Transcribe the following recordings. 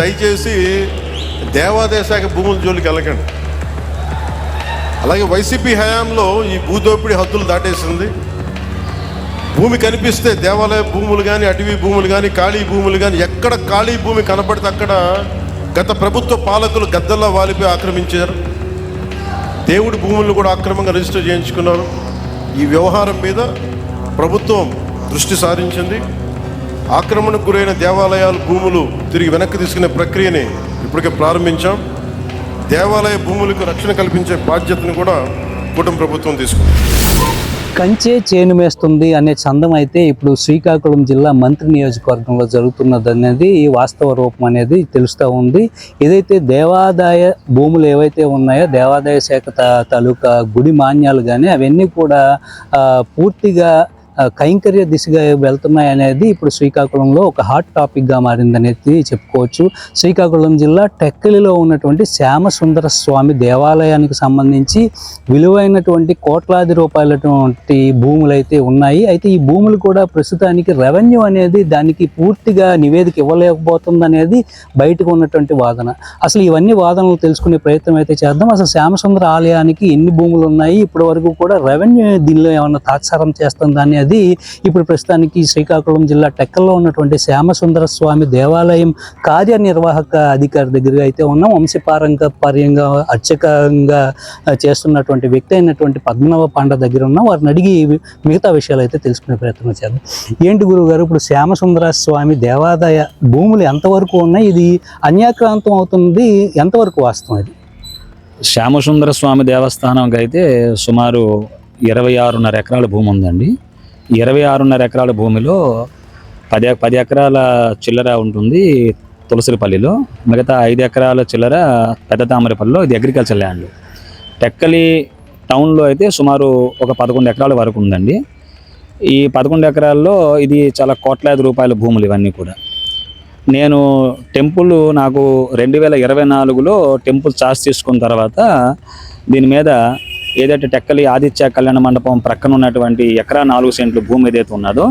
దయచేసి దేవాదాయ శాఖ భూముల జోలికి వెళ్ళకండి. అలాగే వైసీపీ హయాంలో ఈ భూదోపిడీ హద్దులు దాటేసింది. భూమి కనిపిస్తే దేవాలయ భూములు కానీ, అటవీ భూములు కానీ, ఖాళీ భూములు కానీ, ఎక్కడ ఖాళీ భూమి కనపడితే అక్కడ గత ప్రభుత్వ పాలకులు గద్దల్లా వాలిపోయి ఆక్రమించారు. దేవుడి భూములను కూడా అక్రమంగా రిజిస్టర్ చేయించుకున్నారు. ఈ వ్యవహారం మీద ప్రభుత్వం దృష్టి సారించింది. ఆక్రమణకు గురైన దేవాలయాల భూములు తిరిగి వెనక్కి తీసుకునే ప్రక్రియని ఇప్పటికే ప్రారంభించాం. దేవాలయ భూములకు రక్షణ కల్పించే బాధ్యతను కూడా కూటమి ప్రభుత్వం తీసుకుంది. కంచే చేను మేస్తుంది అనే చందం అయితే ఇప్పుడు శ్రీకాకుళం జిల్లా మంత్రి నియోజకవర్గంలో జరుగుతున్నది అనేది వాస్తవ రూపం అనేది తెలుస్తూ ఉంది. ఏదైతే దేవాదాయ భూములు ఏవైతే ఉన్నాయో దేవాదాయ శాఖ తాలూకా గుడి మాన్యాలు కానీ అవన్నీ కూడా పూర్తిగా కైంకర్య దిశగా వెళ్తున్నాయి అనేది ఇప్పుడు శ్రీకాకుళంలో ఒక హాట్ టాపిక్గా మారిందనేది చెప్పుకోవచ్చు. శ్రీకాకుళం జిల్లా టెక్కలిలో ఉన్నటువంటి శ్యామసుందర స్వామి దేవాలయానికి సంబంధించి విలువైనటువంటి కోట్లాది రూపాయలటువంటి భూములు అయితే ఉన్నాయి. అయితే ఈ భూములు కూడా ప్రస్తుతానికి రెవెన్యూ అనేది దానికి పూర్తిగా నివేదిక ఇవ్వలేకపోతుంది అనేది బయటకు ఉన్నటువంటి వాదన. అసలు ఇవన్నీ వాదనలు తెలుసుకునే ప్రయత్నం అయితే చేద్దాం. అసలు శ్యామసుందర ఆలయానికి ఎన్ని భూములు ఉన్నాయి, ఇప్పటి వరకు కూడా రెవెన్యూ దీనిలో ఏమన్నా తాత్సారం చేస్తుందా అనేది ఇప్పుడు ప్రస్తుతానికి శ్రీకాకుళం జిల్లా టెక్కల్లో ఉన్నటువంటి శ్యామసుందర స్వామి దేవాలయం కార్యనిర్వాహక అధికారి దగ్గర అయితే ఉన్నాం. వంశపారంపర్యంగా అర్చకంగా చేస్తున్నటువంటి వ్యక్తి అయినటువంటి పద్మనాభ పాండ దగ్గర ఉన్నాం. వారిని అడిగి మిగతా విషయాలు అయితే తెలుసుకునే ప్రయత్నం చేద్దాం. ఏంటి గురువుగారు, ఇప్పుడు శ్యామసుందర స్వామి దేవాదాయ భూములు ఎంతవరకు ఉన్నాయి, ఇది అన్యాక్రాంతం అవుతుంది, ఎంతవరకు వాస్తవం? ఇది శ్యామసుందర స్వామి దేవస్థానంకి అయితే సుమారు 26.5 ఎకరాల భూమి ఉందండి. 26.5 ఎకరాల భూమిలో 10 ఎకరాల చిల్లర ఉంటుంది తులసిపల్లిలో, మిగతా 5 ఎకరాల చిల్లర పెద్ద తామరపల్లిలో. ఇది అగ్రికల్చర్ ల్యాండ్. టెక్కలి టౌన్లో అయితే సుమారు ఒక 11 ఎకరాల వరకు ఉందండి. ఈ 11 ఎకరాల్లో ఇది చాలా కోట్లాది రూపాయల భూములు ఇవన్నీ కూడా. నేను టెంపుల్ నాకు 2024లో టెంపుల్ చార్జ్ తీసుకున్న తర్వాత దీని మీద ఏదైతే టెక్కలి ఆదిత్య కళ్యాణ మండపం ప్రక్కన ఉన్నటువంటి ఎకరా 4 సెంట్లు భూమి ఏదైతే ఉన్నదో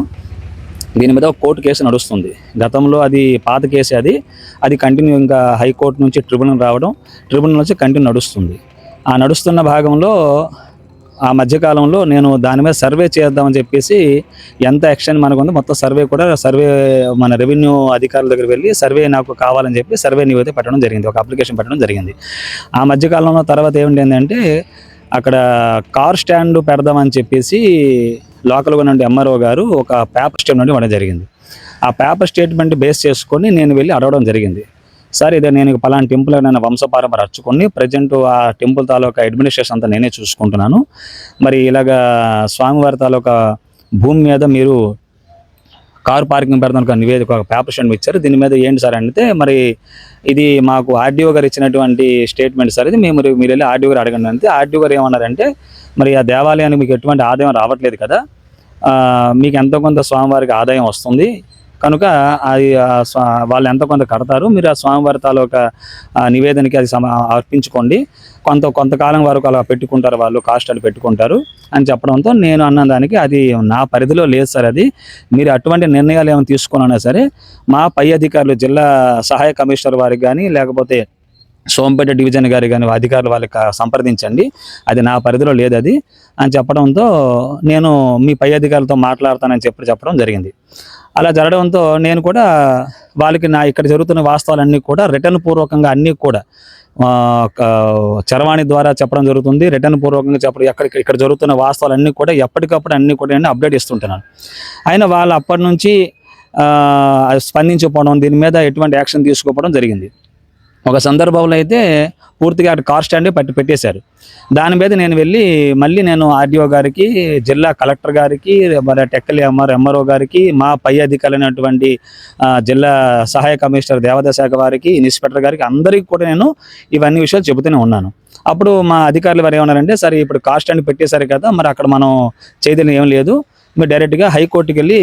దీని మీద ఒక కోర్టు కేసు నడుస్తుంది. గతంలో అది పాత కేసు, అది కంటిన్యూ ఇంకా హైకోర్టు నుంచి ట్రిబ్యునల్ రావడం, ట్రిబ్యునల్ నుంచి కంటిన్యూ నడుస్తుంది. ఆ నడుస్తున్న భాగంలో ఆ మధ్యకాలంలో నేను దాని మీద సర్వే చేద్దామని చెప్పేసి ఎంత ఎక్స్టెండ్ మనకు ఉంది మొత్తం సర్వే మన రెవెన్యూ అధికారుల దగ్గర వెళ్ళి సర్వే నాకు కావాలని చెప్పి సర్వే నివేదిక పెట్టడం జరిగింది, ఒక అప్లికేషన్ పెట్టడం జరిగింది. ఆ మధ్యకాలంలో తర్వాత ఏమిటంటే అక్కడ కార్ స్టాండ్ పెడదామని చెప్పేసి లోకల్గా నుండి ఎంఆర్ఓ గారు ఒక పేపర్ స్టేట్మెంట్ ఇవ్వడం జరిగింది. ఆ పేపర్ స్టేట్మెంట్ బేస్ చేసుకొని నేను వెళ్ళి అడగడం జరిగింది. సార్ ఇదే నేను పలానా టెంపుల్ నేను వంశపారంపర అర్చుకొని ప్రజెంట్ ఆ టెంపుల్ తాలూకా అడ్మినిస్ట్రేషన్ అంతా నేనే చూసుకుంటున్నాను. మరి ఇలాగా స్వామివారి తాలూకా భూమి మీద మీరు కారు పార్కింగ్ పెడతాను నివేదిక ఒక పేపర్ స్టేట్మెంట్ ఇచ్చారు, దీని మీద ఏంటి సార్ అంటే, మరి ఇది మాకు ఆర్డీఓ గారు ఇచ్చినటువంటి స్టేట్మెంట్ సార్, ఇది మీరు వెళ్ళి ఆర్డీఓ గారు అడగండి అంటే, ఆర్డీఓ గారు ఏమన్నారంటే, మరి ఆ దేవాలయానికి మీకు ఎటువంటి ఆదాయం రావట్లేదు కదా, మీకు ఎంతో కొంత స్వామివారికి ఆదాయం వస్తుంది కనుక అది వాళ్ళు ఎంతో కొంత కడతారు, మీరు ఆ స్వామివారి తాలూకా నివేదనకి అది అర్పించుకోండి, కొంతకాలం వరకు అలా పెట్టుకుంటారు, వాళ్ళు కాస్ట్ అది పెట్టుకుంటారు అని చెప్పడంతో నేను అన్న దానికి అది నా పరిధిలో లేదు సార్, అది మీరు అటువంటి నిర్ణయాలు ఏమైనా తీసుకున్నా సరే మా పై అధికారులు జిల్లా సహాయ కమిషనర్ వారికి కానీ లేకపోతే సోంపేట డివిజన్ గారి కానీ అధికారులు వాళ్ళకి సంప్రదించండి, అది నా పరిధిలో లేదు అది అని చెప్పడంతో నేను మీ పై అధికారులతో మాట్లాడతానని చెప్పడం జరిగింది. అలా జరగడంతో నేను కూడా వాళ్ళకి ఇక్కడ జరుగుతున్న వాస్తవాలన్నీ కూడా రిటర్న్ పూర్వకంగా అన్నీ కూడా చరవాణి ద్వారా చెప్పడం జరుగుతుంది. రిటర్న్ పూర్వకంగా ఇక్కడ జరుగుతున్న వాస్తవాలన్నీ కూడా ఎప్పటికప్పుడు అన్నీ కూడా నేను అప్డేట్ ఇస్తుంటున్నాను. అయినా వాళ్ళు అప్పటి నుంచి స్పందించకపోవడం, దీని మీద ఎటువంటి యాక్షన్ తీసుకోవడం జరిగింది. ఒక సందర్భంలో అయితే పూర్తిగా కార్ స్టాండ్ పెట్టేశారు. దాని మీద నేను వెళ్ళి మళ్ళీ నేను ఆర్డీఓ గారికి, జిల్లా కలెక్టర్ గారికి, టెక్కలి ఎంఆర్ఓ గారికి, మా పై అధికారులైనటువంటి జిల్లా సహాయ కమిషనర్ దేవాదాయ శాఖ వారికి, ఇన్స్పెక్టర్ గారికి అందరికీ కూడా నేను ఇవన్నీ విషయాలు చెబుతూనే ఉన్నాను. అప్పుడు మా అధికారులు వారు ఏమన్నారంటే, సరే ఇప్పుడు కార్ స్టాండ్ పెట్టేశారు కదా, మరి అక్కడ మనం చేయడం ఏం లేదు, మీరు డైరెక్ట్గా హైకోర్టుకి వెళ్ళి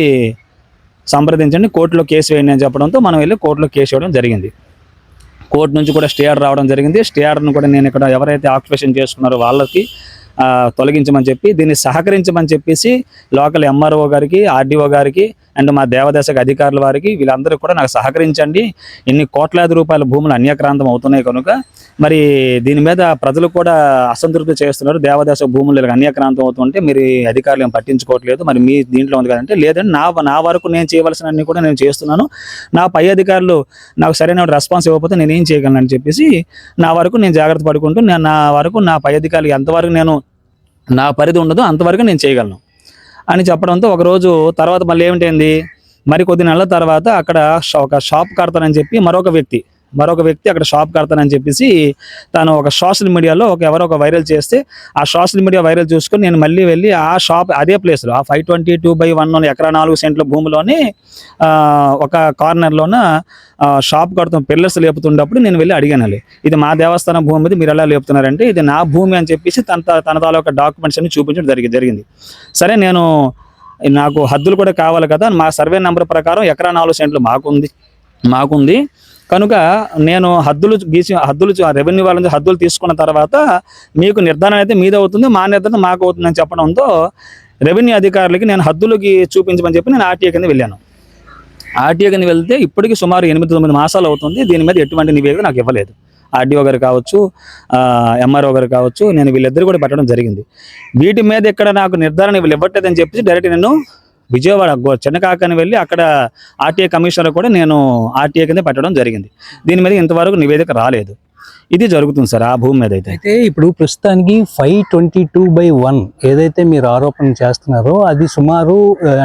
సంప్రదించండి, కోర్టులో కేసు వేయండి అని చెప్పడంతో మనం వెళ్ళి కోర్టులో కేసు వేయడం జరిగింది. కోర్టు నుంచి కూడా స్టే ఆర్డర్ రావడం జరిగింది. స్టే ఆర్డర్ను కూడా నేను ఇక్కడ ఎవరైతే ఆక్యుపేషన్ చేసుకున్నారో వాళ్ళకి తొలగించమని చెప్పి, దీన్ని సహకరించమని చెప్పేసి లోకల్ ఎంఆర్ఓ గారికి, ఆర్డీఓ గారికి, అండ్ మా దేవాదాయ అధికారుల వారికి వీళ్ళందరూ కూడా నాకు సహకరించండి. ఇన్ని కోట్లాది రూపాయల భూములు అన్యాక్రాంతం అవుతున్నాయి కనుక మరి దీని మీద ప్రజలు కూడా అసంతృప్తి చేస్తున్నారు. దేవాదాయ భూములు అన్యాక్రాంతం అవుతుంటే మీరు అధికారులు ఏం పట్టించుకోవట్లేదు, మరి మీ దీంట్లో ఉంది కదంటే లేదంటే నా వరకు నేను చేయవలసినవన్నీ కూడా నేను చేస్తున్నాను. నా పై అధికారులు నాకు సరైన రెస్పాన్స్ ఇవ్వకపోతే నేను ఏం చేయగలను అని చెప్పేసి నా వరకు నేను జాగ్రత్త పడుకుంటూ నా వరకు నా పై అధికారులు ఎంతవరకు నేను నా పరిధి ఉండదో అంతవరకు నేను చేయగలను అని చెప్పడంతో ఒకరోజు తర్వాత మళ్ళీ ఏమిటైంది, మరి కొద్ది నెలల తర్వాత అక్కడ ఒక షాప్ కడతానని చెప్పి మరొక వ్యక్తి అక్కడ షాప్ కడతానని చెప్పేసి తను ఒక సోషల్ మీడియాలో ఎవరో ఒక వైరల్ చేస్తే ఆ సోషల్ మీడియా వైరల్ చూసుకొని నేను మళ్ళీ వెళ్ళి ఆ షాప్ అదే ప్లేస్లో ఆ 522/1 ఎకరా 4 సెంట్ల భూమిలోని ఒక కార్నర్లోన షాప్ కడుతున్న పిల్లర్స్ లేపుతున్నప్పుడు నేను వెళ్ళి అడిగాను, ఇది మా దేవస్థానం భూమి మీద మీరు ఎలా లేపుతున్నారంటే ఇది నా భూమి అని చెప్పేసి తన తాలూకా డాక్యుమెంట్స్ అన్ని చూపించడం జరిగింది. సరే నాకు హద్దులు కూడా కావాలి కదా, మా సర్వే నెంబర్ ప్రకారం ఎకరా 4 సెంట్లు మాకుంది కనుక నేను రెవెన్యూ వాళ్ళ నుంచి హద్దులు తీసుకున్న తర్వాత మీకు నిర్ధారణ అయితే మీదే అవుతుంది, మా నిర్ధారణ మాకు అవుతుంది అని చెప్పడంతో రెవెన్యూ అధికారులకి నేను హద్దులకి చూపించమని చెప్పి నేను ఆర్టీఏ కింద వెళ్ళాను. ఆర్టీఏ కింద వెళ్తే ఇప్పటికీ సుమారు 8-9 మాసాలు అవుతుంది. దీని మీద ఎటువంటి నివేదిక నాకు ఇవ్వలేదు. ఆర్డీఓ గారు కావచ్చు, ఎంఆర్ఓ గారు కావచ్చు, నేను వీళ్ళిద్దరు కూడా పెట్టడం జరిగింది. వీటి మీద ఇక్కడ నాకు నిర్ధారణ వీళ్ళు ఇవ్వట్లేదని చెప్పేసి డైరెక్ట్ నేను విజయవాడ చిన్నకాకని వెళ్ళి అక్కడ ఆర్టీఏ కమిషనర్ కూడా నేను ఆర్టీఏ కింద పెట్టడం జరిగింది. దీని మీద ఇంతవరకు నివేదిక రాలేదు. ఇది జరుగుతుంది సార్ ఆ భూమి మీద అయితే ఇప్పుడు ప్రస్తుతానికి 522/1 ఏదైతే మీరు ఆరోపణ చేస్తున్నారో అది సుమారు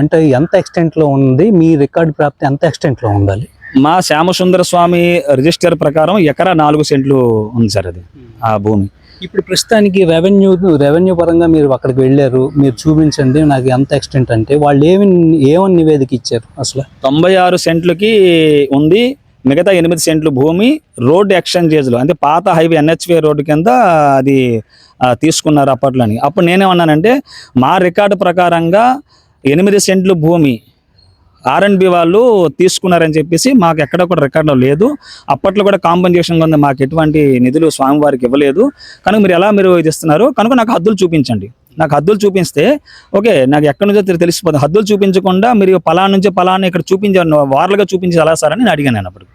అంటే ఎంత ఎక్స్టెంట్ లో ఉంది, మీ రికార్డు ప్రాప్తి ఎంత ఎక్స్టెంట్ లో ఉండాలి? మా శ్యామసుందర స్వామి రిజిస్టర్ ప్రకారం ఎకరా 4 సెంట్లు ఉంది సార్ అది ఆ భూమి. ఇప్పుడు ప్రస్తుతానికి రెవెన్యూ పరంగా మీరు అక్కడికి వెళ్ళారు, మీరు చూపించండి నాకు ఎంత ఎక్స్టెంట్ అంటే వాళ్ళు ఏమని నివేదిక ఇచ్చారు? అసలు 96 సెంట్లకి ఉంది, మిగతా 8 సెంట్లు భూమి రోడ్డు ఎక్స్చేంజేజ్లో అంటే పాత హైవే NHA రోడ్డు కింద అది తీసుకున్నారు అప్పట్లోని. అప్పుడు నేనేమన్నానంటే మా రికార్డు ప్రకారంగా 8 సెంట్లు భూమి R&B వాళ్ళు తీసుకున్నారని చెప్పేసి మాకు ఎక్కడ కూడా రికార్డులో లేదు. అప్పట్లో కూడా కాంపెన్సేషన్ ఉంది, మాకు ఎటువంటి నిధులు స్వామివారికి ఇవ్వలేదు కనుక మీరు ఇది ఇస్తున్నారు కనుక నాకు హద్దులు చూపించండి. నాకు హద్దులు చూపిస్తే ఓకే, నాకు ఎక్కడి నుంచో తెలిసిపోతుంది. హద్దులు చూపించకుండా మీరు పలానా నుంచి పలానా ఇక్కడ చూపించారు వార్లుగా చూపించి ఎలా సార్ అని నేను అడిగాను. నేను అప్పుడు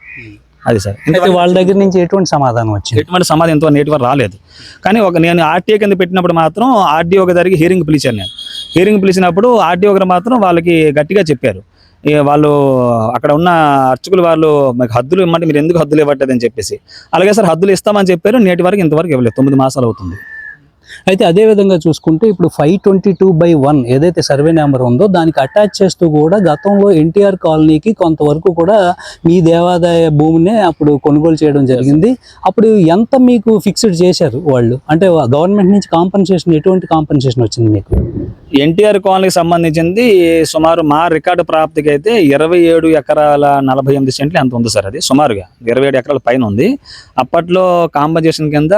అది సార్ వాళ్ళ దగ్గర నుంచి ఎటువంటి సమాధానం వచ్చింది? ఎటువంటి సమాధానం ఎంతో నేటి వరకు రాలేదు. కానీ నేను ఆర్టీఏ కింద పెట్టినప్పుడు మాత్రం ఆర్డీఓ గారికి హీరింగ్ పిలిచాను. నేను హీరింగ్ పిలిచినప్పుడు ఆర్డీఓ గారు మాత్రం వాళ్ళకి గట్టిగా చెప్పారు, వాళ్ళు అక్కడ ఉన్న అర్చకులు వాళ్ళు మీకు హద్దులు ఇవ్వమంటే మీరు ఎందుకు హద్దులు ఇవ్వట్లేదని చెప్పేసి. అలాగే సార్ హద్దులు ఇస్తామని చెప్పారు, నేటి వరకు ఇంతవరకు ఇవ్వలేదు. 9 మాసాలు అవుతుంది. అయితే అదే విధంగా చూసుకుంటే ఇప్పుడు 522/1 ఏదైతే సర్వే నెంబర్ ఉందో దానికి అటాచ్ చేస్తూ కూడా గతంలో ఎన్టీఆర్ కాలనీకి కొంతవరకు కూడా మీ దేవాదాయ భూమిని అప్పుడు కొనుగోలు చేయడం జరిగింది. అప్పుడు ఎంత మీకు ఫిక్స్డ్ చేశారు వాళ్ళు? అంటే గవర్నమెంట్ నుంచి కాంపెన్సేషన్ ఎటువంటి కాంపెన్సేషన్ వచ్చింది మీకు? ఎన్టీఆర్ కాలనీకి సంబంధించింది సుమారు మా రికార్డు ప్రాప్తికి అయితే 27 ఎకరాల 48 సెంట్లు ఎంత ఉంది సార్. అది సుమారుగా 27 ఎకరాల పైన ఉంది. అప్పట్లో కాంపెన్సేషన్ కింద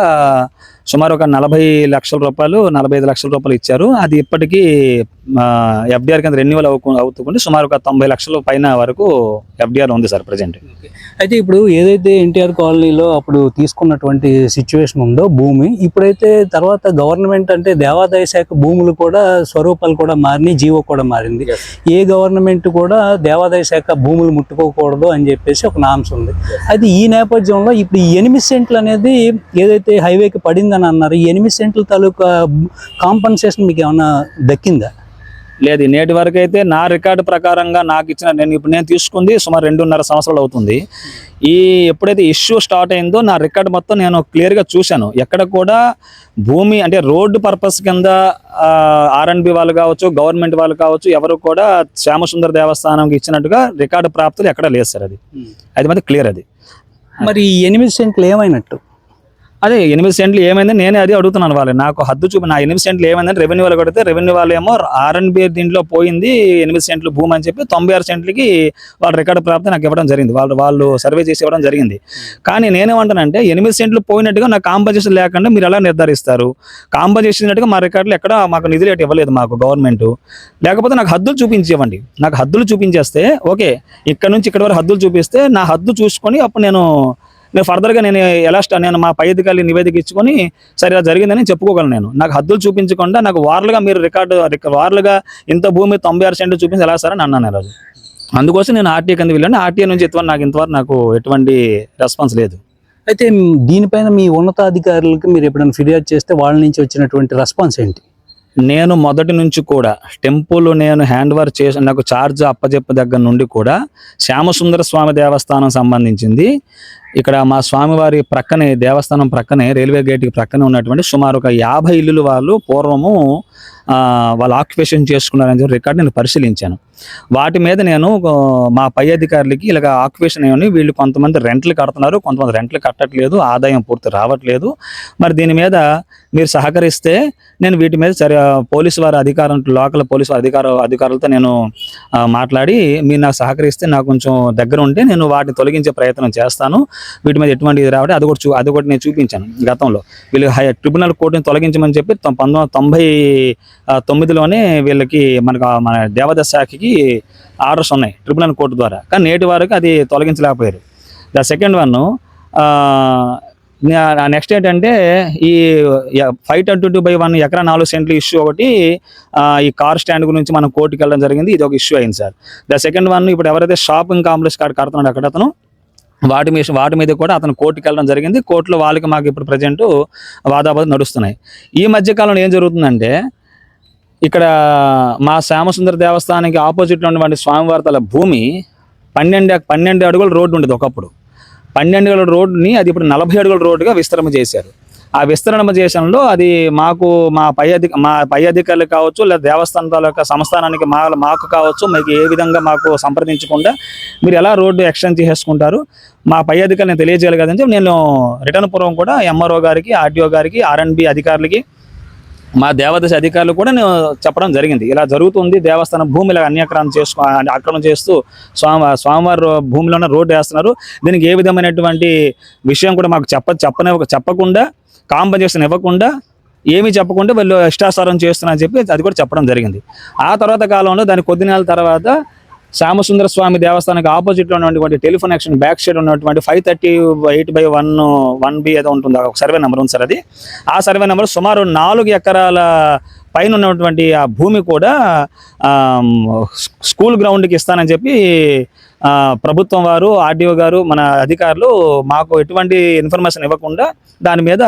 సుమారు ఒక 40 లక్షల రూపాయలు 45 లక్షల రూపాయలు ఇచ్చారు. అది ఇప్పటికీ ఎఫ్డిఆర్ కింద రెన్యువల్ అవుతుంటే సుమారు ఒక 90 లక్షల పైన వరకు ఎఫ్డిఆర్ ఉంది సార్ ప్రజెంట్. అయితే ఇప్పుడు ఏదైతే ఎన్టీఆర్ కాలనీలో అప్పుడు తీసుకున్నటువంటి సిచ్యువేషన్ ఉందో భూమి, ఇప్పుడైతే తర్వాత గవర్నమెంట్ అంటే దేవాదాయ శాఖ భూములు కూడా స్వరూపాలు కూడా మారినాయి, జీవో కూడా మారింది. ఏ గవర్నమెంట్ కూడా దేవాదాయ శాఖ భూములు ముట్టుకోకూడదు అని చెప్పేసి ఒక నామ్స్ ఉంది. అయితే ఈ నేపథ్యంలో ఇప్పుడు ఈ 8 సెంట్లు అనేది ఏదైతే హైవేకి పడిందని అన్నారు, ఈ 8 సెంట్ల తాలూకా కాంపన్సేషన్ మీకు ఏమైనా దక్కిందా? లేదు, నేటి వరకు అయితే నా రికార్డు ప్రకారంగా నాకు ఇచ్చిన నేను తీసుకుంది సుమారు 2.5 సంవత్సరాలు అవుతుంది. ఎప్పుడైతే ఇష్యూ స్టార్ట్ అయిందో నా రికార్డు మొత్తం నేను క్లియర్గా చూశాను. ఎక్కడ కూడా భూమి అంటే రోడ్డు పర్పస్ కింద R&B వాళ్ళు కావచ్చు, గవర్నమెంట్ వాళ్ళు కావచ్చు, ఎవరు కూడా శ్యామసుందర దేవస్థానంకి ఇచ్చినట్టుగా రికార్డు ప్రాప్తులు ఎక్కడ లేదు సార్. అది మాత్రం క్లియర్. అది మరి 8 సెంట్లు ఏమైనట్టు? అదే 8 సెంట్లు ఏమైందని నేనే అది అడుగుతున్నాను వాళ్ళు. నాకు హద్దు నా 8 సెంట్లు ఏమైందని రెవెన్యూ వాళ్ళు కొడితే రెవెన్యూ వాళ్ళు ఏమో R&B దీంట్లో పోయింది 8 సెంట్లు భూమి అని చెప్పి 96 సెంట్లకి వాళ్ళ రికార్డు ప్రాప్తి నాకు ఇవ్వడం జరిగింది. వాళ్ళు సర్వే చేసి ఇవ్వడం జరిగింది. కానీ నేనేమంటానంటే 8 సెంట్లు పోయినట్టుగా నాకు కాంపన్సేషన్ లేకుండా మీరు ఎలా నిర్ధారిస్తారు? కాంపన్సేషన్ మా రికార్డులు ఎక్కడ మాకు నిధులు ఇవ్వలేదు మాకు గవర్నమెంట్. లేకపోతే నాకు హద్దులు చూపించేవ్వండి. నాకు హద్దులు చూపించేస్తే ఓకే, ఇక్కడ నుంచి ఇక్కడ వరకు హద్దులు చూపిస్తే నా హద్దు చూసుకొని అప్పుడు నేను ఫర్దర్గా నేను మా పై అధికారులు నివేదిక ఇచ్చుకొని సరే ఇలా జరిగిందని చెప్పుకోగలను. నాకు హద్దులు చూపించకుండా నాకు వార్లుగా మీరు వార్లుగా ఇంత భూమి 96 సెంట్లు చూపించి ఎలా సార్ అని అన్నాను. ఈరోజు అందుకోసం నేను ఆర్టీఏ కింద వెళ్ళాను. ఆర్టీఏ నుంచి ఇంతవరకు నాకు ఎటువంటి రెస్పాన్స్ లేదు. అయితే దీనిపైన మీ ఉన్నతాధికారులకి మీరు ఎప్పుడైనా ఫిర్యాదు చేస్తే వాళ్ళ నుంచి వచ్చినటువంటి రెస్పాన్స్ ఏంటి? నేను మొదటి నుంచి కూడా టెంపుల్ నేను హ్యాండ్ ఓవర్ చేసి నాకు ఛార్జ్ అప్పచెప్ప దగ్గర నుండి కూడా శ్యామసుందర స్వామి దేవస్థానం సంబంధించింది ఇక్కడ మా స్వామివారి ప్రక్కనే, దేవస్థానం ప్రక్కనే, రైల్వే గేట్కి ప్రక్కనే ఉన్నటువంటి సుమారు ఒక 50 ఇల్లులు వాళ్ళు పూర్వము వాళ్ళు ఆక్యుపేషన్ చేసుకున్నారని చెప్పి రికార్డు నేను పరిశీలించాను. వాటి మీద నేను మా పై అధికారులకి ఇలాగ ఆక్యుపేషన్ అయ్యి వీళ్ళు కొంతమంది రెంట్లు కడుతున్నారు, కొంతమంది రెంట్లు కట్టట్లేదు, ఆదాయం పూర్తి రావట్లేదు. మరి దీని మీద మీరు సహకరిస్తే నేను వీటి మీద పోలీసు వారి అధికారం, లోకల్ పోలీసు అధికారులతో నేను మాట్లాడి మీరు నాకు సహకరిస్తే నాకు కొంచెం దగ్గర ఉంటే నేను వాటిని తొలగించే ప్రయత్నం చేస్తాను. వీటి మీద ఎటువంటి ఇది రావడం అది కూడా నేను చూపించాను గతంలో. వీళ్ళు ట్రిబ్యునల్ కోర్టుని తొలగించమని చెప్పి 1999లోనే వీళ్ళకి మన దేవాదాయ శాఖకి ఆర్డర్స్ ఉన్నాయి ట్రిబ్యునల్ కోర్టు ద్వారా. కానీ నేటి వరకు అది తొలగించలేకపోయారు. ద సెకండ్ వన్ నెక్స్ట్ ఏంటంటే ఈ 522/1 ఎకరా 4 సెంట్లు ఇష్యూ ఒకటి, ఈ కార్ స్టాండ్ గురించి మనం కోర్టుకి వెళ్ళడం జరిగింది. ఇది ఒక ఇష్యూ అయింది సార్. ద సెకండ్ వన్ ఇప్పుడు ఎవరైతే షాపింగ్ కాంప్లెక్స్ కడుతున్నాడు అక్కడ అతను వాటి మీద కూడా అతను కోర్టుకి వెళ్ళడం జరిగింది. కోర్టులో వాళ్ళకి మాకు ఇప్పుడు ప్రజెంట్ వాదాబాద్ నడుస్తున్నాయి. ఈ మధ్యకాలంలో ఏం జరుగుతుందంటే ఇక్కడ మా శ్యామసుందర దేవస్థానానికి ఆపోజిట్లో ఉన్నటువంటి స్వామివారి తల భూమి 12 అడుగుల రోడ్డు ఉండేది ఒకప్పుడు. 12 అడుగుల రోడ్డుని అది ఇప్పుడు 40 అడుగుల రోడ్డుగా విస్తరణ చేశారు. ఆ విస్తరణ చేసడంలో అది మాకు మా పై అధికారులకు కావచ్చు, లేదా దేవస్థానం తాలూకా సంస్థానానికి మాకు కావచ్చు, మీకు ఏ విధంగా మాకు సంప్రదించకుండా మీరు ఎలా రోడ్డు ఎక్స్టెండ్ చేసుకుంటారు మా పై అధికారులు నేను తెలియజేయాలి కదని చెప్పి నేను రిటర్న్ పూర్వం కూడా ఎంఆర్ఓ గారికి, ఆర్టీఓ గారికి, ఆర్ఎండ్బి అధికారులకి, మా దేవాదాయ అధికారులు కూడా నేను చెప్పడం జరిగింది. ఇలా జరుగుతుంది, దేవస్థానం భూమి ఇలా ఆక్రమణ చేస్తూ స్వామివారి భూమిలోనే రోడ్డు వేస్తున్నారు. దీనికి ఏ విధమైనటువంటి విషయం కూడా మాకు చెప్పకుండా, కాంపన్సేషన్ ఇవ్వకుండా, ఏమీ చెప్పకుండా వీళ్ళు ఇష్టాసారం చేస్తున్నారని చెప్పి అది కూడా చెప్పడం జరిగింది. ఆ తర్వాత కాలంలో దాని కొద్ది నెలల తర్వాత శ్యామసుందర స్వామి దేవస్థానానికి ఆపోజిట్లో ఉన్నటువంటి టెలిఫోన్ యాక్షన్ బ్యాక్ సైడ్ ఉన్నటువంటి 538/1B ఏదో ఉంటుంది, ఒక సర్వే నెంబర్ ఉంది సార్. అది ఆ సర్వే నెంబర్ సుమారు 4 ఎకరాల పైన ఉన్నటువంటి ఆ భూమి కూడా స్కూల్ గ్రౌండ్కి ఇస్తానని చెప్పి ప్రభుత్వం వారు, ఆర్డీఓ గారు, మన అధికారులు మాకు ఎటువంటి ఇన్ఫర్మేషన్ ఇవ్వకుండా దాని మీద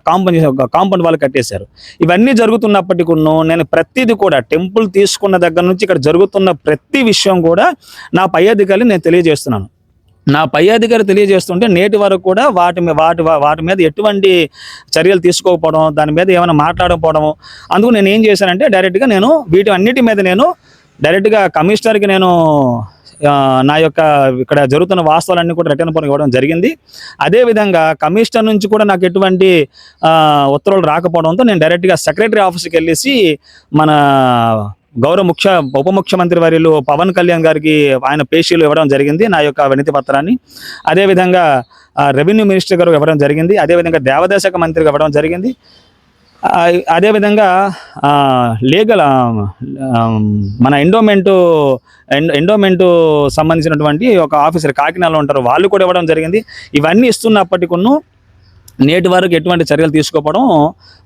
కాంపౌండ్ వాళ్ళు కట్టేశారు. ఇవన్నీ జరుగుతున్నప్పటికీ నేను ప్రతిదీ కూడా టెంపుల్ తీసుకున్న దగ్గర నుంచి ఇక్కడ జరుగుతున్న ప్రతి విషయం కూడా నా పై అధికారులు నేను తెలియజేస్తున్నాను. నా పై అధికారి తెలియజేస్తుంటే నేటి వరకు కూడా వాటి మీద ఎటువంటి చర్యలు తీసుకోకపోవడం, దాని మీద ఏమైనా మాట్లాడకపోవడం. అందుకు నేను ఏం చేశానంటే డైరెక్ట్గా నేను వీటి అన్నిటి మీద నేను డైరెక్ట్గా కమిషనర్కి నేను నా యొక్క ఇక్కడ జరుగుతున్న వాస్తవాలన్నీ కూడా రిటర్న్ పూర్వకం ఇవ్వడం జరిగింది. అదేవిధంగా కమిషనర్ నుంచి కూడా నాకు ఎటువంటి ఉత్తర్వులు రాకపోవడంతో నేను డైరెక్ట్గా సెక్రటరీ ఆఫీస్కి వెళ్ళేసి మన గౌరవ ఉప ముఖ్యమంత్రి వర్యులు పవన్ కళ్యాణ్ గారికి ఆయన పేషీలు ఇవ్వడం జరిగింది నా యొక్క వినతి పత్రాన్ని. అదేవిధంగా రెవెన్యూ మినిస్టర్ గారు ఇవ్వడం జరిగింది. అదేవిధంగా దేవాదాయ శాఖ మంత్రికి ఇవ్వడం జరిగింది. అదేవిధంగా లీగల్ మన ఎండోమెంటు సంబంధించినటువంటి ఒక ఆఫీసర్ కాకినాడలో ఉంటారు, వాళ్ళు కూడా ఇవ్వడం జరిగింది. ఇవన్నీ ఇస్తున్నప్పటికీ నేటి వరకు ఎటువంటి చర్యలు తీసుకోవడం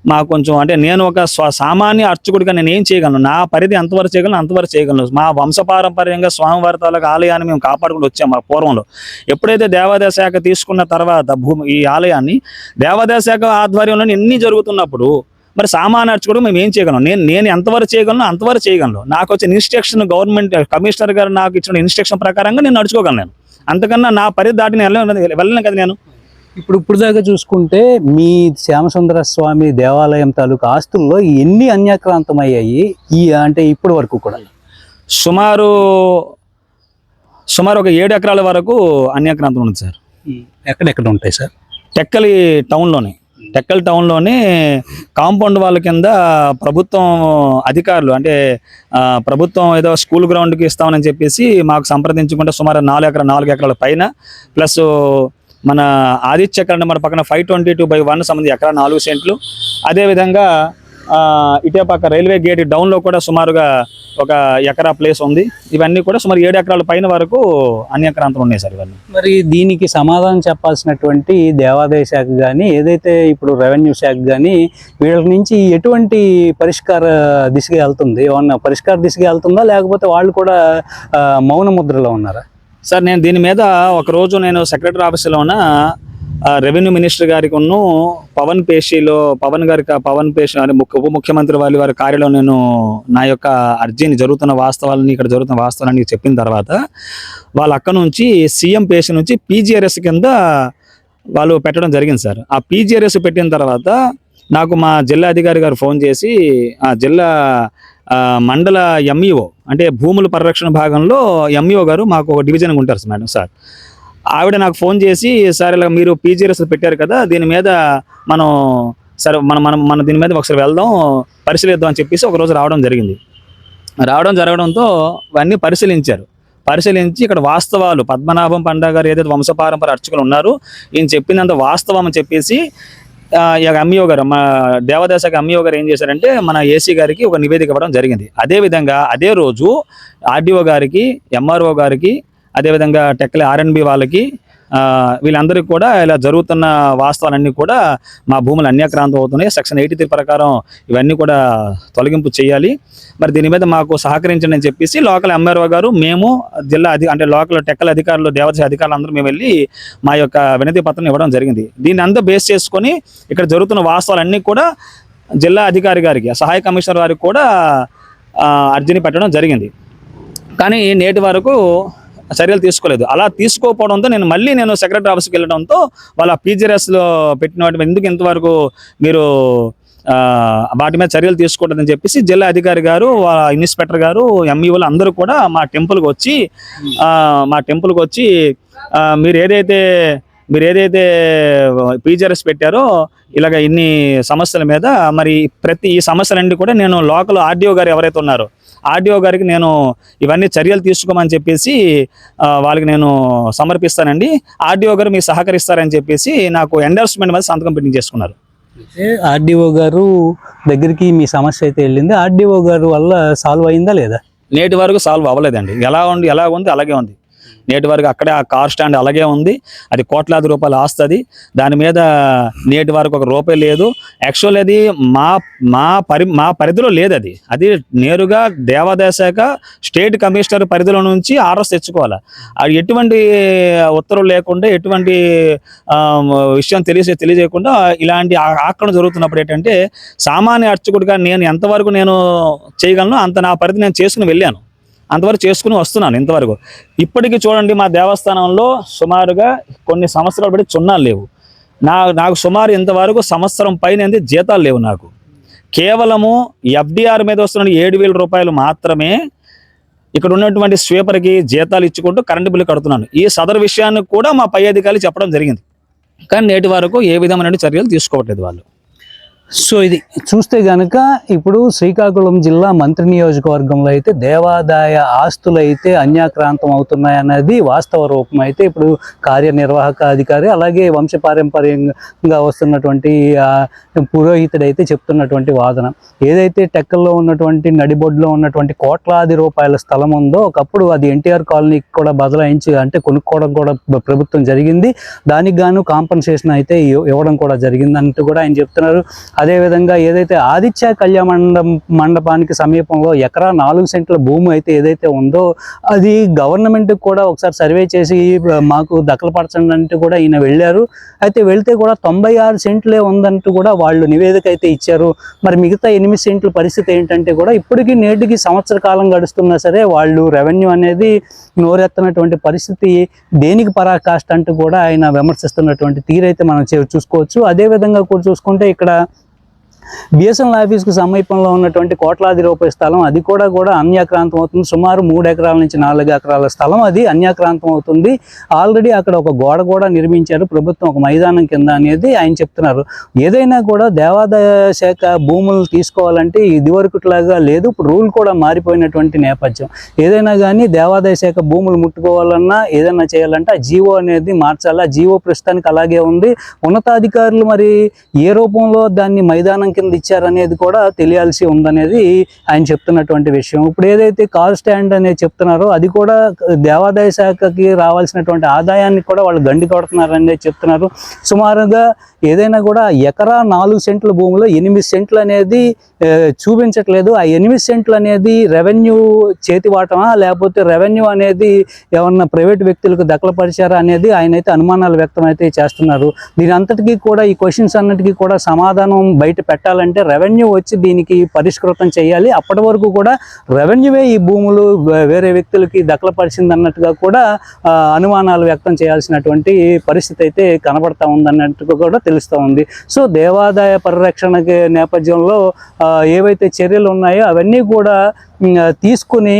మాకు కొంచెం, అంటే నేను ఒక సామాన్య అర్చకుడిగా నేను ఏం చేయగలను, నా పరిధి ఎంతవరకు చేయగలను అంతవరకు చేయగలను. మా వంశపారంపర్యంగా స్వామివారి తాలూకా ఆలయాన్ని మేము కాపాడుకుంటూ వచ్చాము. మా పూర్వంలో ఎప్పుడైతే దేవాదాయ శాఖ తీసుకున్న తర్వాత ఈ ఆలయాన్ని దేవాదాయ శాఖ ఆధ్వర్యంలో ఎన్ని జరుగుతున్నప్పుడు మరి సామాన్య అర్చకుడు మేము ఏం చేయగలం, నేను ఎంతవరకు చేయగలను అంతవరకు చేయగలను. నాకు వచ్చిన ఇన్స్ట్రక్షన్ గవర్నమెంట్ కమిషనర్ గారు నాకు ఇచ్చిన ఇన్స్ట్రక్షన్ ప్రకారంగా నేను నడుచుకోగలను. నేను అంతకన్నా నా పరిధి దాటిని వెళ్ళను కదా నేను. ఇప్పుడు దాకా చూసుకుంటే మీ శ్యామసుందర స్వామి దేవాలయం తాలూకా ఆస్తుల్లో ఎన్ని అన్యాక్రాంతమయ్యాయి అంటే ఇప్పటి వరకు కూడా? సుమారు ఒక 7 ఎకరాల వరకు అన్యాక్రాంతం ఉంది సార్. ఎక్కడెక్కడ ఉంటాయి సార్? టెక్కలి టౌన్లోనే కాంపౌండ్ వాళ్ళ కింద ప్రభుత్వం అధికారులు, అంటే ప్రభుత్వం ఏదో స్కూల్ గ్రౌండ్కి ఇస్తామని చెప్పేసి మాకు సంప్రదించకుండా సుమారు 4 ఎకరాల పైన ప్లస్ మన ఆదిత్య కరణం మన పక్కన 522/1 సంబంధించి ఎకరా 4 సెంట్లు. అదేవిధంగా ఇటే పక్క రైల్వే గేట్ డౌన్లో కూడా సుమారుగా 1 ఎకరా ప్లేస్ ఉంది. ఇవన్నీ కూడా సుమారు 7 ఎకరాల పైన వరకు అన్యాక్రాంతం ఉన్నాయి సార్ ఇవన్నీ. మరి దీనికి సమాధానం చెప్పాల్సినటువంటి దేవాదాయ శాఖ కానీ ఏదైతే ఇప్పుడు రెవెన్యూ శాఖ కానీ వీళ్ళ నుంచి ఎటువంటి పరిష్కార దిశగా వెళ్తుంది? ఏమన్నా పరిష్కార దిశగా వెళ్తుందా, లేకపోతే వాళ్ళు కూడా మౌన ముద్రలో ఉన్నారా? సార్ నేను దీని మీద ఒకరోజు నేను సెక్రటరీ ఆఫీసులో ఉన్న రెవెన్యూ మినిస్టర్ గారికి పవన్ పేషి అని ఉప ముఖ్యమంత్రి వారి కార్యాలయంలో నేను నా యొక్క అర్జీని జరుగుతున్న వాస్తవాలని చెప్పిన తర్వాత వాళ్ళు అక్కడ నుంచి సీఎం పేషి నుంచి పీజీఆర్ఎస్ కింద వాళ్ళు పెట్టడం జరిగింది సార్. ఆ పీజీఆర్ఎస్ పెట్టిన తర్వాత నాకు మా జిల్లా అధికారి గారు ఫోన్ చేసి ఆ జిల్లా మండల ఎంఈఓ అంటే భూముల పరిరక్షణ భాగంలో ఎంఈఓ గారు మాకు ఒక డివిజన్ ఉంటారు మేడం సార్. ఆవిడ నాకు ఫోన్ చేసి సార్ ఇలా మీరు పీజీఆర్ఎస్ పెట్టారు కదా, దీని మీద మనం సరే మనం దీని మీద ఒకసారి వెళ్దాం పరిశీలిద్దాం అని చెప్పేసి ఒకరోజు రావడం జరగడంతో అవన్నీ పరిశీలించి ఇక్కడ వాస్తవాలు పద్మనాభం పండా గారు ఏదైతే వంశపారంపర అర్చకులు ఉన్నారో ఈయన చెప్పినంత వాస్తవం అని చెప్పేసి ఎంఈఓ గారు మా దేవాదాయ శాఖ ఎంఈఓ గారు ఏం చేశారంటే మన ఏసీ గారికి ఒక నివేదిక ఇవ్వడం జరిగింది. అదేవిధంగా అదే రోజు ఆర్డీఓ గారికి, ఎంఆర్ఓ గారికి, అదేవిధంగా టెక్కలి ఆర్ఎన్బి వాళ్ళకి వీళ్ళందరికీ కూడా ఇలా జరుగుతున్న వాస్తవాలన్నీ కూడా మా భూములు అన్యాక్రాంతం అవుతున్నాయి, సెక్షన్ 83 ప్రకారం ఇవన్నీ కూడా తొలగింపు చేయాలి, మరి దీని మీద మాకు సహకరించండి అని చెప్పేసి లోకల్ ఎంఆర్ఓ గారు, మేము జిల్లా అంటే లోకల్ టెక్కల అధికారులు, దేవాదాయ అధికారులు అందరూ మేము వెళ్ళి మా యొక్క వినతి పత్రం ఇవ్వడం జరిగింది. దీన్ని అంతా బేస్ చేసుకొని ఇక్కడ జరుగుతున్న వాస్తవాలన్నీ కూడా జిల్లా అధికారి గారికి, సహాయ కమిషనర్ వారికి కూడా అర్జీని పెట్టడం జరిగింది. కానీ నేటి వరకు చర్యలు తీసుకోలేదు. అలా తీసుకోకపోవడంతో నేను సెక్రటరీ ఆఫీస్కి వెళ్ళడంతో వాళ్ళ పీజీఆర్ఎస్లో పెట్టిన వాటి మీద ఎందుకు ఇంతవరకు మీరు వాటి మీద చర్యలు తీసుకోవద్దని చెప్పేసి జిల్లా అధికారి గారు, ఇన్స్పెక్టర్ గారు, ఎంఈఓలు అందరూ కూడా మా టెంపుల్కి వచ్చి మీరు ఏదైతే పీజీఆర్ఎస్ పెట్టారో ఇలాగ ఇన్ని సమస్యల మీద మరి ఈ సమస్యలన్నీ కూడా నేను లోకల్ ఆర్డీఓ గారు ఎవరైతే ఉన్నారో ఆర్డీఓ గారికి నేను ఇవన్నీ చర్యలు తీసుకోమని చెప్పేసి వాళ్ళకి నేను సమర్పిస్తానండి, ఆర్డీఓ గారు మీకు సహకరిస్తారని చెప్పేసి నాకు ఎండోర్స్మెంట్ మీద సంతకం పెట్టించేసుకున్నారు. ఆర్డీఓ గారు దగ్గరికి మీ సమస్య అయితే వెళ్ళింది, ఆర్డీఓ గారు వల్ల సాల్వ్ అయిందా లేదా? నేటి వరకు సాల్వ్ అవ్వలేదండి. ఎలా ఉంది అలాగే ఉంది. నేటి వరకు అక్కడే ఆ కార్ స్టాండ్ అలాగే ఉంది. అది కోట్లాది రూపాయలు ఆస్తుంది. దాని మీద నేటి వరకు ₹1 లేదు. యాక్చువల్లీ అది మా పరిధిలో లేదు. అది నేరుగా దేవాదాయ శాఖ స్టేట్ కమిషనర్ పరిధిలో నుంచి ఆర్డర్స్ తెచ్చుకోవాలి. అది ఎటువంటి ఉత్తర్వులు లేకుండా, ఎటువంటి విషయం తెలియజేయకుండా ఇలాంటి ఆక్రమణ జరుగుతున్నప్పుడు ఏంటంటే సామాన్య అర్చకుడిగా నేను ఎంతవరకు నేను చేయగలను అంత నా పరిధి నేను చేసుకుని వెళ్ళాను, అంతవరకు చేసుకుని వస్తున్నాను ఇంతవరకు. ఇప్పటికీ చూడండి మా దేవస్థానంలో సుమారుగా కొన్ని సంవత్సరాలు బట్టి చున్నాలు లేవు. నాకు సుమారు ఇంతవరకు సంవత్సరం పైన జీతాలు లేవు. నాకు కేవలము ఎఫ్డిఆర్ మీద వస్తున్న ₹7,000 మాత్రమే ఇక్కడ ఉన్నటువంటి స్వీపర్కి జీతాలు ఇచ్చుకుంటూ కరెంటు బిల్లు కడుతున్నాను. ఈ సదరు విషయాన్ని కూడా మా పై అధికారులు చెప్పడం జరిగింది. కానీ నేటి వరకు ఏ విధమైన చర్యలు తీసుకోవట్లేదు వాళ్ళు. సో ఇది చూస్తే గనక ఇప్పుడు శ్రీకాకుళం జిల్లా మంత్రి నియోజకవర్గంలో అయితే దేవాదాయ ఆస్తులు అయితే అన్యాక్రాంతం అవుతున్నాయన్నది వాస్తవ రూపం. అయితే ఇప్పుడు కార్యనిర్వాహక అధికారి అలాగే వంశపారంపర్యంగా వస్తున్నటువంటి పురోహితుడైతే చెప్తున్నటువంటి వాదన ఏదైతే టెక్కల్లో ఉన్నటువంటి నడిబొడ్లో ఉన్నటువంటి కోట్లాది రూపాయల స్థలం ఉందో ఒకప్పుడు అది ఎన్టీఆర్ కాలనీకి కూడా బదలాయించి అంటే కొనుక్కోవడం కూడా ప్రభుత్వం జరిగింది. దానికి గాను కాంపన్సేషన్ అయితే ఇవ్వడం కూడా జరిగింది అంటూ కూడా ఆయన చెప్తున్నారు. అదేవిధంగా ఏదైతే ఆదిత్య కళ్యాణ మండపానికి సమీపంలో ఎకరా 4 సెంట్ల భూమి అయితే ఏదైతే ఉందో అది గవర్నమెంట్కి కూడా ఒకసారి సర్వే చేసి మాకు దఖలుపరచండి అంటూ కూడా ఈయన వెళ్ళారు. అయితే వెళ్తే కూడా 96 సెంట్లే ఉందంటూ కూడా వాళ్ళు నివేదిక అయితే ఇచ్చారు. మరి మిగతా 8 సెంట్ల పరిస్థితి ఏంటంటే కూడా ఇప్పటికీ నేటికి సంవత్సర కాలం గడుస్తున్నా సరే వాళ్ళు రెవెన్యూ అనేది నోరెత్తనటువంటి పరిస్థితి దేనికి పరాకాష్ట అంటూ కూడా ఆయన విమర్శిస్తున్నటువంటి తీరైతే మనం చూసుకోవచ్చు. అదేవిధంగా కూడా చూసుకుంటే ఇక్కడ బిఎస్ఎన్ఎల్ ఆఫీస్కి సమీపంలో ఉన్నటువంటి కోట్లాది రూపాయల స్థలం అది కూడా అన్యాక్రాంతం అవుతుంది. సుమారు 3 ఎకరాల నుంచి 4 ఎకరాల స్థలం అది అన్యాక్రాంతం అవుతుంది. ఆల్రెడీ అక్కడ ఒక గోడ కూడా నిర్మించారు ప్రభుత్వం, ఒక మైదానం కింద అనేది ఆయన చెప్తున్నారు. ఏదైనా కూడా దేవాదాయ శాఖ భూములు తీసుకోవాలంటే ఇదివరకులాగా లేదు, ఇప్పుడు రూల్ కూడా మారిపోయినటువంటి నేపథ్యం. ఏదైనా కానీ దేవాదాయ శాఖ భూములు ముట్టుకోవాలన్నా ఏదైనా చేయాలంటే ఆ జీవో అనేది మార్చాలి. ఆ జీవో ప్రస్తుతానికి అలాగే ఉంది. ఉన్నతాధికారులు మరి ఏ రూపంలో దాన్ని మైదానం కింద ఇచ్చారనేది కూడా తెలియాల్సి ఉందనేది ఆయన చెప్తున్నటువంటి విషయం. ఇప్పుడు ఏదైతే కార్ స్టాండ్ అనేది చెప్తున్నారో అది కూడా దేవాదాయ శాఖకి రావాల్సినటువంటి ఆదాయాన్ని కూడా వాళ్ళు గండి కొడుతున్నారనేది చెప్తున్నారు. సుమారుగా ఏదైనా కూడా ఎకరా 4 సెంట్ల భూమిలో 8 సెంట్లు అనేది చూపించట్లేదు. ఆ 8 సెంట్లు అనేది రెవెన్యూ చేతివాటమా లేకపోతే రెవెన్యూ అనేది ఏమన్నా ప్రైవేట్ వ్యక్తులకు దఖలపరిచారా అనేది ఆయన అయితే అనుమానాలు వ్యక్తం అయితే చేస్తున్నారు. దీని అంతటికీ కూడా ఈ క్వశ్చన్స్ అన్నిటికీ కూడా సమాధానం బయట పెట్టాలంటే రెవెన్యూ వచ్చి దీనికి పరిష్కృతం చేయాలి. అప్పటి వరకు కూడా రెవెన్యూవే ఈ భూములు వేరే వ్యక్తులకి దఖలపరిచింది అన్నట్టుగా కూడా అనుమానాలు వ్యక్తం చేయాల్సినటువంటి పరిస్థితి అయితే కనబడతా ఉందన్నట్టుగా కూడా తెలుస్తూ ఉంది. సో దేవాదాయ పరిరక్షణకి నేపథ్యంలో ఏవైతే చర్యలు ఉన్నాయో అవన్నీ కూడా తీసుకుని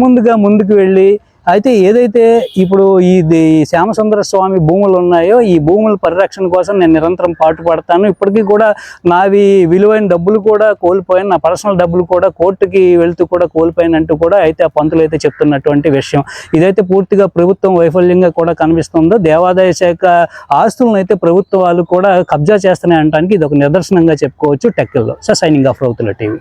ముందుగా ముందుకు వెళ్ళి అయితే ఏదైతే ఇప్పుడు ఇది శ్యామసుందర స్వామి భూములు ఉన్నాయో ఈ భూముల పరిరక్షణ కోసం నేను నిరంతరం పాటుపడతాను. ఇప్పటికీ కూడా నావి విలువైన డబ్బులు కూడా కోల్పోయాను, నా పర్సనల్ డబ్బులు కూడా కోర్టుకి వెళ్తూ కూడా కోల్పోయానంటూ కూడా అయితే ఆ పంతులు అయితే చెప్తున్నటువంటి విషయం. ఇదైతే పూర్తిగా ప్రభుత్వం వైఫల్యంగా కూడా కనిపిస్తుందో. దేవాదాయ శాఖ ఆస్తులను అయితే ప్రభుత్వాలు కూడా కబ్జా చేస్తున్నాయి అనడానికి ఇది ఒక నిదర్శనంగా చెప్పుకోవచ్చు. టెక్కల్లో సైనింగ్ ఆఫ్ రౌతుల టీవీ.